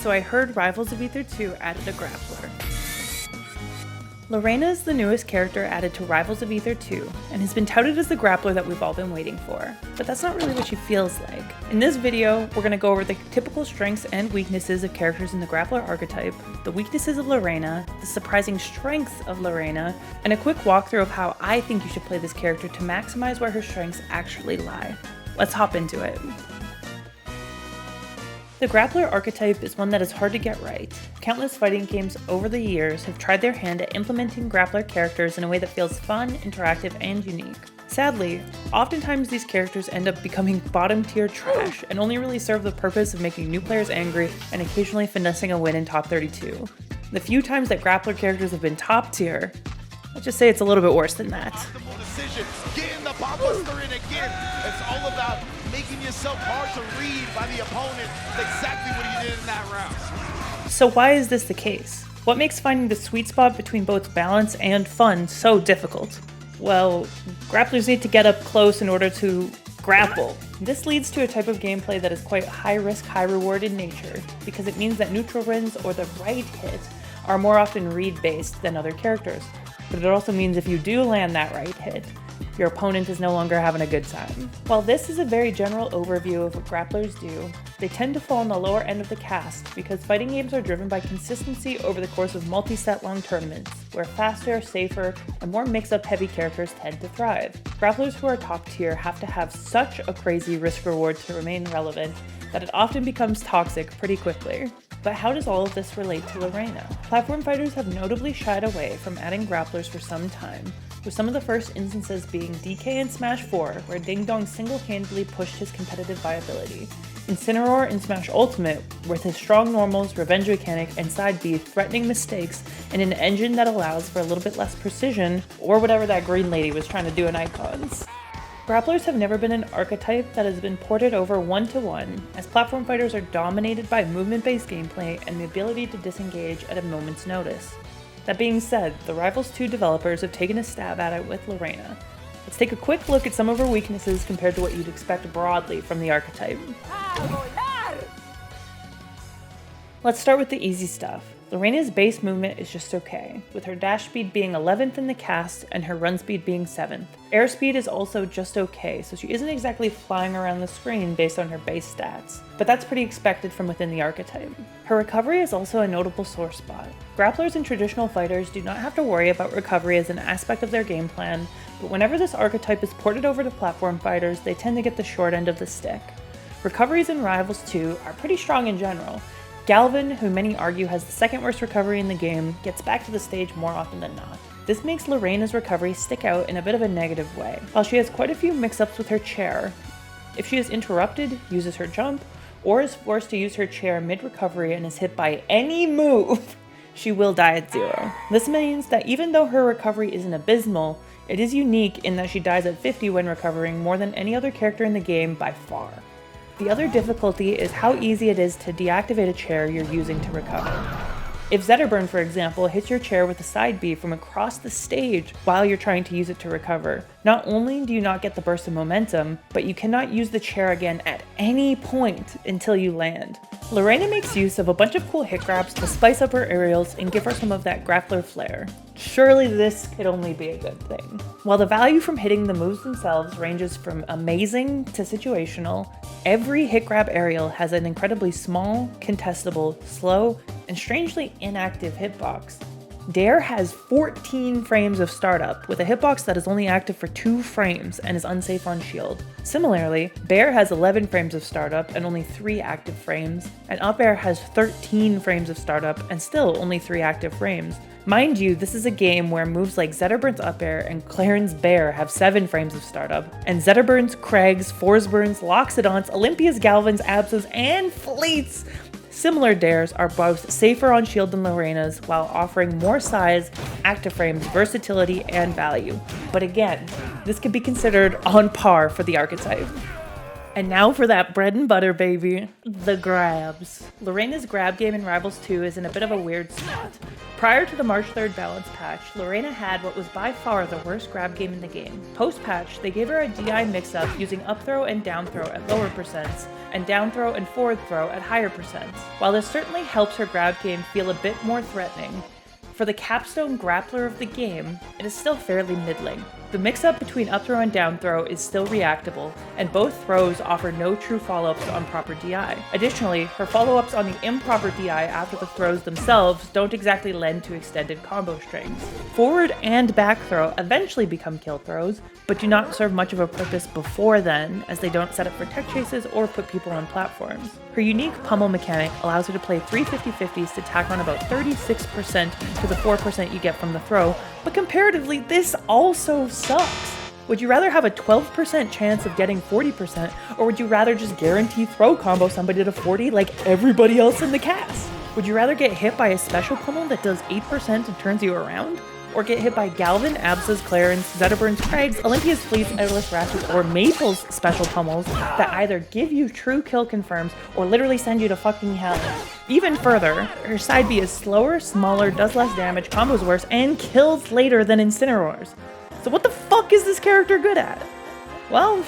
so I heard Rivals of Aether 2 added a Grappler. Lena is the newest character added to Rivals of Aether 2, and has been touted as the grappler that we've all been waiting for. But that's not really what she feels like. In this video, we're going to go over the typical strengths and weaknesses of characters in the grappler archetype, the weaknesses of Lena, the surprising strengths of Lena, and a quick walkthrough of how I think you should play this character to maximize where her strengths actually lie. Let's hop into it. The Grappler archetype is one that is hard to get right. Countless fighting games over the years have tried their hand at implementing Grappler characters in a way that feels fun, interactive, and unique. Sadly, oftentimes these characters end up becoming bottom-tier trash and only really serve the purpose of making new players angry and occasionally finessing a win in top 32. The few times that Grappler characters have been top tier, let's just say it's a little bit worse than that. Getting the blockbuster in again. It's all about making yourself hard to read by the opponent. That's exactly what he did in that round. So why is this the case? What makes finding the sweet spot between both balance and fun so difficult? Well, grapplers need to get up close in order to grapple. This leads to a type of gameplay that is quite high risk, high reward in nature, because it means that neutral wins or the right hit are more often read-based than other characters. But it also means if you do land that right hit, your opponent is no longer having a good time. While this is a very general overview of what grapplers do, they tend to fall on the lower end of the cast because fighting games are driven by consistency over the course of multi-set long tournaments, where faster, safer, and more mix-up heavy characters tend to thrive. Grapplers who are top tier have to have such a crazy risk-reward to remain relevant that it often becomes toxic pretty quickly. But how does all of this relate to Reina? Platform fighters have notably shied away from adding grapplers for some time, with some of the first instances being DK in Smash 4, where Ding Dong single-handedly pushed his competitive viability, Incineroar in Smash Ultimate, with his strong normals, revenge mechanic, and side B threatening mistakes in an engine that allows for a little bit less precision, or whatever that green lady was trying to do in Icons. Grapplers have never been an archetype that has been ported over one-to-one, as platform fighters are dominated by movement-based gameplay and the ability to disengage at a moment's notice. That being said, the Rivals 2 developers have taken a stab at it with Lena. Let's take a quick look at some of her weaknesses compared to what you'd expect broadly from the archetype. Let's start with the easy stuff. Reina's base movement is just okay, with her dash speed being 11th in the cast and her run speed being 7th. Airspeed is also just okay, so she isn't exactly flying around the screen based on her base stats, but that's pretty expected from within the archetype. Her recovery is also a notable sore spot. Grapplers and traditional fighters do not have to worry about recovery as an aspect of their game plan, but whenever this archetype is ported over to platform fighters, they tend to get the short end of the stick. Recoveries in Rivals 2 are pretty strong in general. Galvin, who many argue has the second worst recovery in the game, gets back to the stage more often than not. This makes Reina's recovery stick out in a bit of a negative way. While she has quite a few mix-ups with her chair, if she is interrupted, uses her jump, or is forced to use her chair mid-recovery and is hit by any move, she will die at 0. This means that even though her recovery isn't abysmal, it is unique in that she dies at 50 when recovering more than any other character in the game by far. The other difficulty is how easy it is to deactivate a chair you're using to recover. If Zetterburn, for example, hits your chair with a side B from across the stage while you're trying to use it to recover, not only do you not get the burst of momentum, but you cannot use the chair again at any point until you land. Reina makes use of a bunch of cool hit grabs to spice up her aerials and give her some of that grappler flair. Surely this could only be a good thing. While the value from hitting the moves themselves ranges from amazing to situational, every hit grab aerial has an incredibly small, contestable, slow, and strangely inactive hitbox. Dare has 14 frames of startup, with a hitbox that is only active for 2 frames and is unsafe on shield. Similarly, Bear has 11 frames of startup and only 3 active frames, and Up Air has 13 frames of startup and still only 3 active frames. Mind you, this is a game where moves like Zetterburn's Up Air and Claren's Bear have 7 frames of startup, and Zetterburn's, Craig's, Forsburn's, Loxodon's, Olympia's, Galvin's, Absol's, and Fleet's similar dares are both safer on shield than Reina's, while offering more size, active frames, versatility, and value. But again, this could be considered on par for the archetype. And now for that bread and butter, baby, the grabs. Lorena's grab game in Rivals 2 is in a bit of a weird spot. Prior to the March 3rd balance patch, Lorena had what was by far the worst grab game in the game. Post-patch, they gave her a DI mix-up using up throw and down throw at lower percents, and down throw and forward throw at higher percents. While this certainly helps her grab game feel a bit more threatening, for the capstone grappler of the game, it is still fairly middling. The mix-up between up throw and down throw is still reactable, and both throws offer no true follow-ups on proper DI. Additionally, her follow-ups on the improper DI after the throws themselves don't exactly lend to extended combo strings. Forward and back throw eventually become kill throws, but do not serve much of a purpose before then, as they don't set up for tech chases or put people on platforms. Her unique pummel mechanic allows her to play 3 50-50s to tack on about 36% to the 4% you get from the throw, but comparatively, this also sucks. Would you rather have a 12% chance of getting 40%, or would you rather just guarantee throw combo somebody to 40 like everybody else in the cast? Would you rather get hit by a special pummel that does 8% and turns you around? Or get hit by Galvin, Absa's, Clarence, Zetterburn's, Craig's, Olympia's Fleece, Idolist, Ratchet, or Maple's special pummels that either give you true kill confirms or literally send you to fucking hell? Even further, her side B is slower, smaller, does less damage, combos worse, and kills later than Incineroars. So what the fuck is this character good at? Well,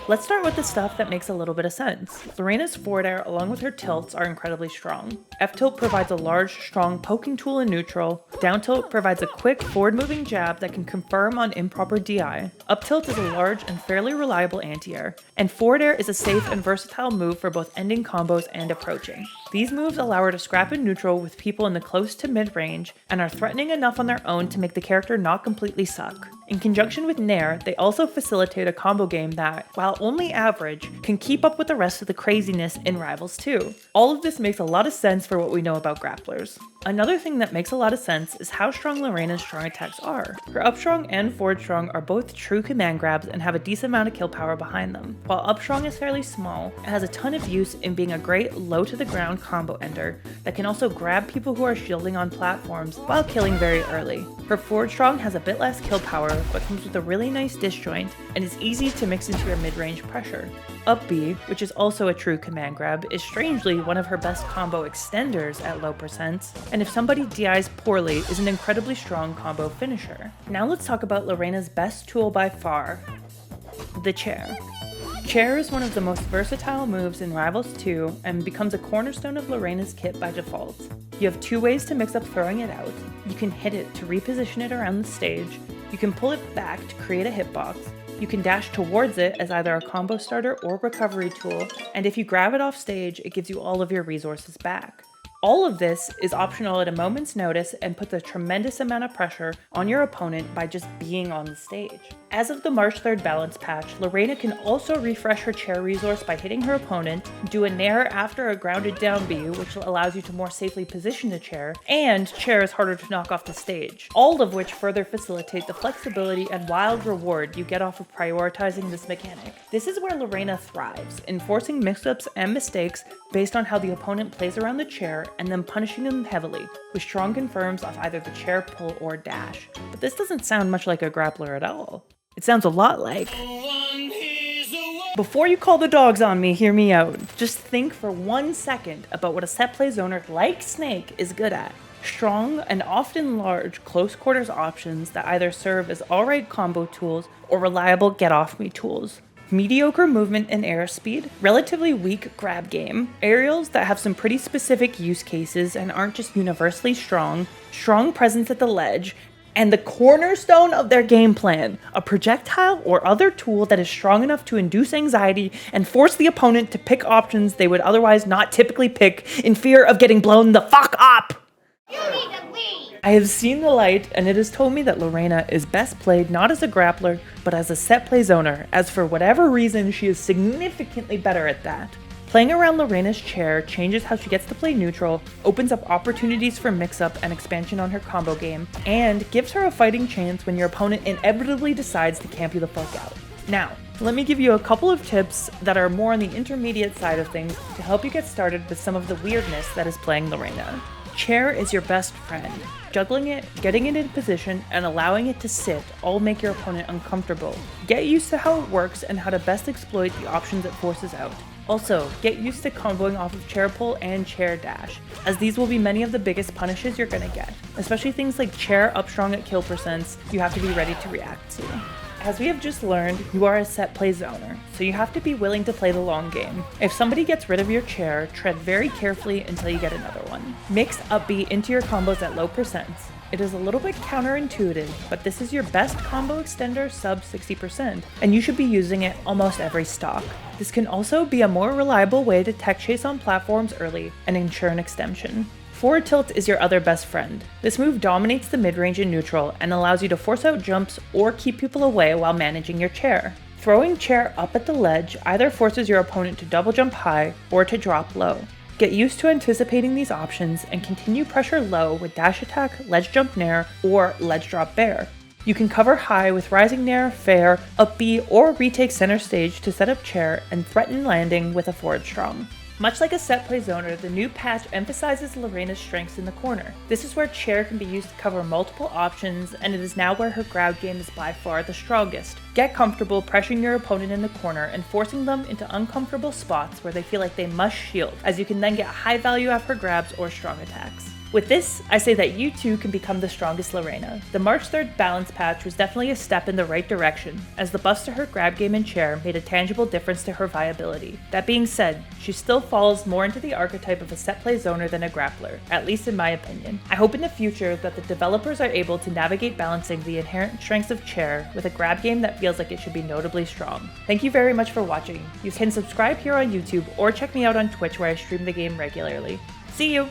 let's start with the stuff that makes a little bit of sense. Lorena's forward air along with her tilts are incredibly strong. F-tilt provides a large, strong poking tool in neutral. Down tilt provides a quick, forward-moving jab that can confirm on improper DI. Up tilt is a large and fairly reliable anti-air. And forward air is a safe and versatile move for both ending combos and approaching. These moves allow her to scrap in neutral with people in the close to mid-range, and are threatening enough on their own to make the character not completely suck. In conjunction with Nair, they also facilitate a combo game that, while only average, can keep up with the rest of the craziness in Rivals 2. All of this makes a lot of sense for what we know about grapplers. Another thing that makes a lot of sense is how strong Lorena's strong attacks are. Her up strong and forward strong are both true command grabs and have a decent amount of kill power behind them. While up strong is fairly small, it has a ton of use in being a great low to the ground combo ender that can also grab people who are shielding on platforms while killing very early. Her forward strong has a bit less kill power, but comes with a really nice disjoint and is easy to mix into your mid-range pressure. Up B, which is also a true command grab, is strangely one of her best combo extenders at low percents, and if somebody DIs poorly, is an incredibly strong combo finisher. Now let's talk about Lorena's best tool by far, the chair. Chair is one of the most versatile moves in Rivals 2 and becomes a cornerstone of Lorena's kit by default. You have two ways to mix up throwing it out. You can hit it to reposition it around the stage, you can pull it back to create a hitbox, you can dash towards it as either a combo starter or recovery tool, and if you grab it off stage, it gives you all of your resources back. All of this is optional at a moment's notice and puts a tremendous amount of pressure on your opponent by just being on the stage. As of the March 3rd balance patch, Lorena can also refresh her chair resource by hitting her opponent, do a nair after a grounded down B, which allows you to more safely position the chair, and chair is harder to knock off the stage. All of which further facilitate the flexibility and wild reward you get off of prioritizing this mechanic. This is where Lorena thrives, enforcing mix-ups and mistakes based on how the opponent plays around the chair and then punishing them heavily, with strong confirms off either the chair pull or dash. But this doesn't sound much like a grappler at all. It sounds a lot like... Before you call the dogs on me, hear me out. Just think for 1 second about what a set play zoner like Snake is good at. Strong and often large close quarters options that either serve as alright combo tools or reliable get off me tools. Mediocre movement and airspeed, relatively weak grab game, aerials that have some pretty specific use cases and aren't just universally strong, strong presence at the ledge, and the cornerstone of their game plan, a projectile or other tool that is strong enough to induce anxiety and force the opponent to pick options they would otherwise not typically pick in fear of getting blown the fuck up! You need to leave! I have seen the light, and it has told me that Lorena is best played not as a grappler, but as a set play zoner, as for whatever reason she is significantly better at that. Playing around Lorena's chair changes how she gets to play neutral, opens up opportunities for mix-up and expansion on her combo game, and gives her a fighting chance when your opponent inevitably decides to camp you the fuck out. Now, let me give you a couple of tips that are more on the intermediate side of things to help you get started with some of the weirdness that is playing Lorena. Chair is your best friend. Juggling it, getting it in position, and allowing it to sit all make your opponent uncomfortable. Get used to how it works and how to best exploit the options it forces out. Also, get used to comboing off of chair pull and chair dash, as these will be many of the biggest punishes you're gonna get, especially things like chair up strong at kill percents you have to be ready to react to. As we have just learned, you are a set play zoner, so you have to be willing to play the long game. If somebody gets rid of your chair, tread very carefully until you get another one. Mix upbeat into your combos at low percents. It is a little bit counterintuitive, but this is your best combo extender sub 60%, and you should be using it almost every stock. This can also be a more reliable way to tech chase on platforms early and ensure an extension. Forward tilt is your other best friend. This move dominates the mid-range and neutral and allows you to force out jumps or keep people away while managing your chair. Throwing chair up at the ledge either forces your opponent to double jump high or to drop low. Get used to anticipating these options and continue pressure low with dash attack, ledge jump nair, or ledge drop bear. You can cover high with rising nair, fair, up B, or retake center stage to set up chair and threaten landing with a forward strong. Much like a set play zoner, the new patch emphasizes Lena's strengths in the corner. This is where chair can be used to cover multiple options, and it is now where her grab game is by far the strongest. Get comfortable pressuring your opponent in the corner and forcing them into uncomfortable spots where they feel like they must shield, as you can then get high value off her grabs or strong attacks. With this, I say that you too can become the strongest Lena. The March 3rd balance patch was definitely a step in the right direction, as the buffs to her grab game and chair made a tangible difference to her viability. That being said, she still falls more into the archetype of a set play zoner than a grappler, at least in my opinion. I hope in the future that the developers are able to navigate balancing the inherent strengths of chair with a grab game that feels like it should be notably strong. Thank you very much for watching. You can subscribe here on YouTube or check me out on Twitch where I stream the game regularly. See you!